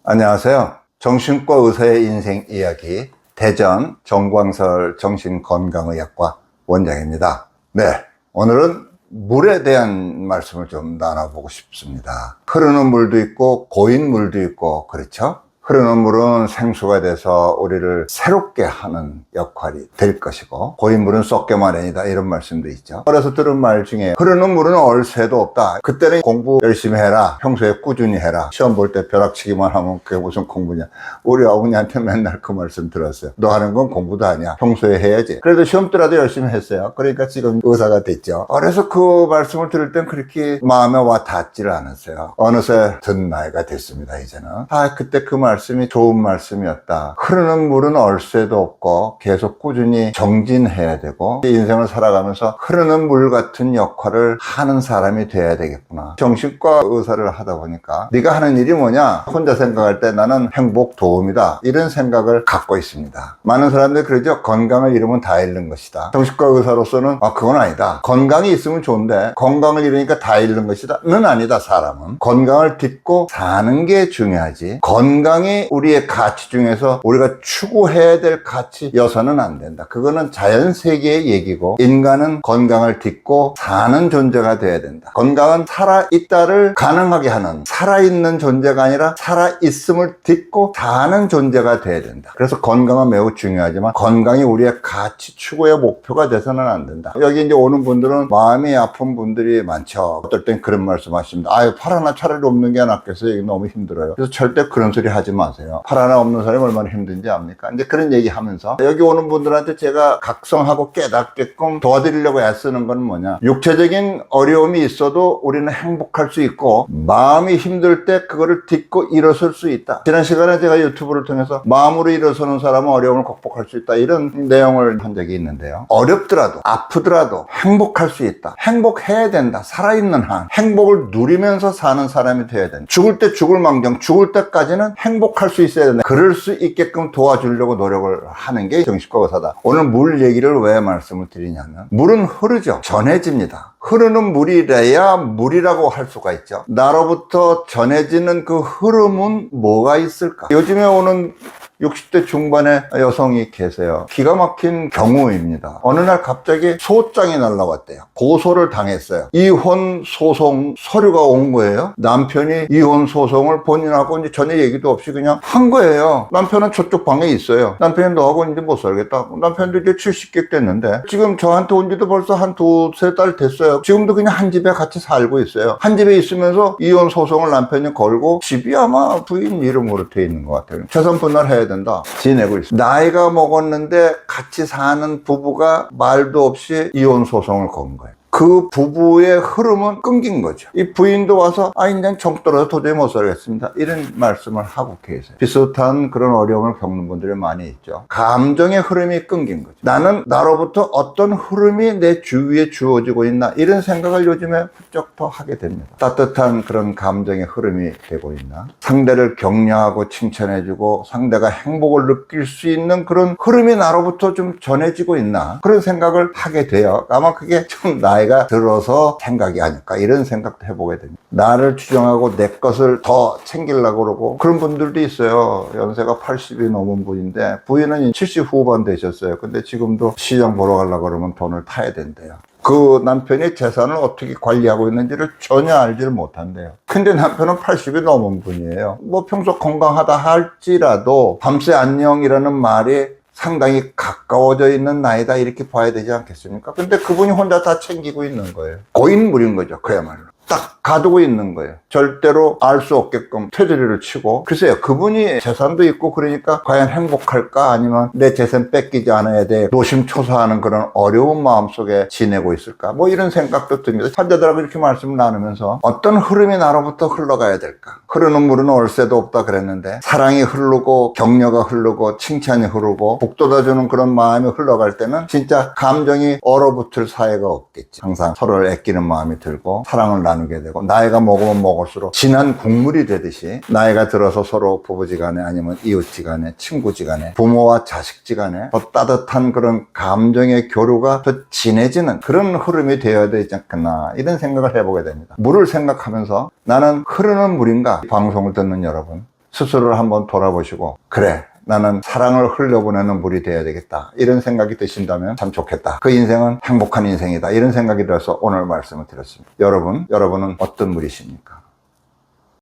안녕하세요. 정신과 의사의 인생 이야기 대전 정광설 정신건강의학과 원장입니다. 네, 오늘은 물에 대한 말씀을 좀 나눠보고 싶습니다. 흐르는 물도 있고 고인 물도 있고 그렇죠? 흐르는 물은 생수가 돼서 우리를 새롭게 하는 역할이 될 것이고 고인 물은 썩게 마련이다 이런 말씀도 있죠. 어려서 들은 말 중에 흐르는 물은 얼새도 없다. 그때는 공부 열심히 해라, 평소에 꾸준히 해라, 시험 볼 때 벼락치기만 하면 그게 무슨 공부냐. 우리 어머니한테 맨날 그 말씀 들었어요. 너 하는 건 공부도 아니야, 평소에 해야지. 그래도 시험 때라도 열심히 했어요. 그러니까 지금 의사가 됐죠. 그래서 그 말씀을 들을 땐 그렇게 마음에 와 닿지를 않았어요. 어느새 든 나이가 됐습니다. 이제는 그때 그 말씀이 좋은 말씀이었다. 흐르는 물은 얼새도 없고 계속 꾸준히 정진해야 되고 인생을 살아가면서 흐르는 물 같은 역할을 하는 사람이 돼야 되겠구나. 정신과 의사를 하다 보니까 네가 하는 일이 뭐냐, 혼자 생각할 때 나는 행복 도움이다, 이런 생각을 갖고 있습니다. 많은 사람들이 그러죠. 건강을 잃으면 다 잃는 것이다. 정신과 의사로서는 그건 아니다. 건강이 있으면 좋은데 건강을 잃으니까 다 잃는 것이다 는 아니다. 사람은 건강을 딛고 사는 게 중요하지, 건강이 우리의 가치 중에서 우리가 추구해야 될 가치여서는 안 된다. 그거는 자연 세계의 얘기고, 인간은 건강을 딛고 사는 존재가 돼야 된다. 건강은 살아있다를 가능하게 하는, 살아있는 존재가 아니라 살아있음을 딛고 사는 존재가 돼야 된다. 그래서 건강은 매우 중요하지만 건강이 우리의 가치 추구의 목표가 돼서는 안 된다. 여기 이제 오는 분들은 마음이 아픈 분들이 많죠. 어떨 땐 그런 말씀 하십니다. 팔 하나 차라리 없는 게 낫겠어요. 이게 너무 힘들어요. 그래서 절대 그런 소리 하지 마세요. 팔 하나 없는 사람이 얼마나 힘든지 압니까? 이제 그런 얘기 하면서 여기 오는 분들한테 제가 각성하고 깨닫게끔 도와드리려고 애쓰는 건 뭐냐, 육체적인 어려움이 있어도 우리는 행복할 수 있고 마음이 힘들 때 그거를 딛고 일어설 수 있다. 지난 시간에 제가 유튜브를 통해서 마음으로 일어서는 사람은 어려움을 극복할 수 있다, 이런 내용을 한 적이 있는데요. 어렵더라도 아프더라도 행복할 수 있다. 행복해야 된다. 살아있는 한 행복을 누리면서 사는 사람이 돼야 된다. 죽을 때 죽을 망정, 죽을 때까지는 행복할 수 있어야 된다. 그럴 수 있게끔 도와주려고 노력을 하는 게 정신과 의사다. 오늘 물 얘기를 왜 말씀을 드리냐면, 물은 흐르죠. 전해집니다. 흐르는 물이래야 물이라고 할 수가 있죠. 나로부터 전해지는 그 흐름은 뭐가 있을까? 요즘에 오는 60대 중반의 여성이 계세요. 기가 막힌 경우입니다. 어느 날 갑자기 소장이 날라왔대요. 고소를 당했어요. 이혼 소송 서류가 온 거예요. 남편이 이혼 소송을 본인하고 이제 전혀 얘기도 없이 그냥 한 거예요. 남편은 저쪽 방에 있어요. 남편이 너하고 이제 못 살겠다. 남편도 이제 70개 됐는데 지금 저한테 온 지도 벌써 한 두세 달 됐어요. 지금도 그냥 한 집에 같이 살고 있어요. 한 집에 있으면서 이혼 소송을 남편이 걸고, 집이 아마 부인 이름으로 돼 있는 것 같아요. 재산 분할해야 된다. 지내고 있어요. 나이가 먹었는데 같이 사는 부부가 말도 없이 이혼 소송을 건 거예요. 그 부부의 흐름은 끊긴 거죠. 이 부인도 와서 이제 정 떨어져 도저히 못 살겠습니다, 이런 말씀을 하고 계세요. 비슷한 그런 어려움을 겪는 분들이 많이 있죠. 감정의 흐름이 끊긴 거죠. 나는 나로부터 어떤 흐름이 내 주위에 주어지고 있나, 이런 생각을 요즘에 훌쩍 더 하게 됩니다. 따뜻한 그런 감정의 흐름이 되고 있나, 상대를 격려하고 칭찬해주고 상대가 행복을 느낄 수 있는 그런 흐름이 나로부터 좀 전해지고 있나, 그런 생각을 하게 돼요. 아마 그게 좀 나이가 들어서 생각이 아닐까, 이런 생각도 해보게 됩니다. 나를 추정하고 내 것을 더 챙기려고 그러고 그런 분들도 있어요. 연세가 80이 넘은 분인데 부인은 70 후반 되셨어요. 근데 지금도 시장 보러 가려고 그러면 돈을 타야 된대요. 그 남편이 재산을 어떻게 관리하고 있는지를 전혀 알지를 못한대요. 근데 남편은 80이 넘은 분이에요. 평소 건강하다 할지라도 밤새 안녕이라는 말이 상당히 가까워져 있는 나이다, 이렇게 봐야 되지 않겠습니까? 근데 그분이 혼자 다 챙기고 있는 거예요. 고인물인 거죠. 그야말로 딱 가두고 있는 거예요. 절대로 알 수 없게끔 테두리를 치고. 글쎄요, 그분이 재산도 있고 그러니까 과연 행복할까, 아니면 내 재산 뺏기지 않아야 돼 노심초사하는 그런 어려운 마음 속에 지내고 있을까, 이런 생각도 듭니다. 환자들하고 이렇게 말씀을 나누면서 어떤 흐름이 나로부터 흘러가야 될까. 흐르는 물은 얼새도 없다 그랬는데 사랑이 흐르고 격려가 흐르고 칭찬이 흐르고 북돋아주는 그런 마음이 흘러갈 때는 진짜 감정이 얼어붙을 사이가 없겠지. 항상 서로를 아끼는 마음이 들고 사랑을 나누게 되고, 나이가 먹으면 먹을수록 진한 국물이 되듯이 나이가 들어서 서로 부부지간에 아니면 이웃지간에 친구지간에 부모와 자식지간에 더 따뜻한 그런 감정의 교류가 더 진해지는 그런 흐름이 되어야 되지 않겠나, 이런 생각을 해보게 됩니다. 물을 생각하면서 나는 흐르는 물인가? 방송을 듣는 여러분, 스스로를 한번 돌아보시고, 그래, 나는 사랑을 흘려보내는 물이 되어야 되겠다, 이런 생각이 드신다면 참 좋겠다. 그 인생은 행복한 인생이다, 이런 생각이 들어서 오늘 말씀을 드렸습니다. 여러분은 어떤 물이십니까?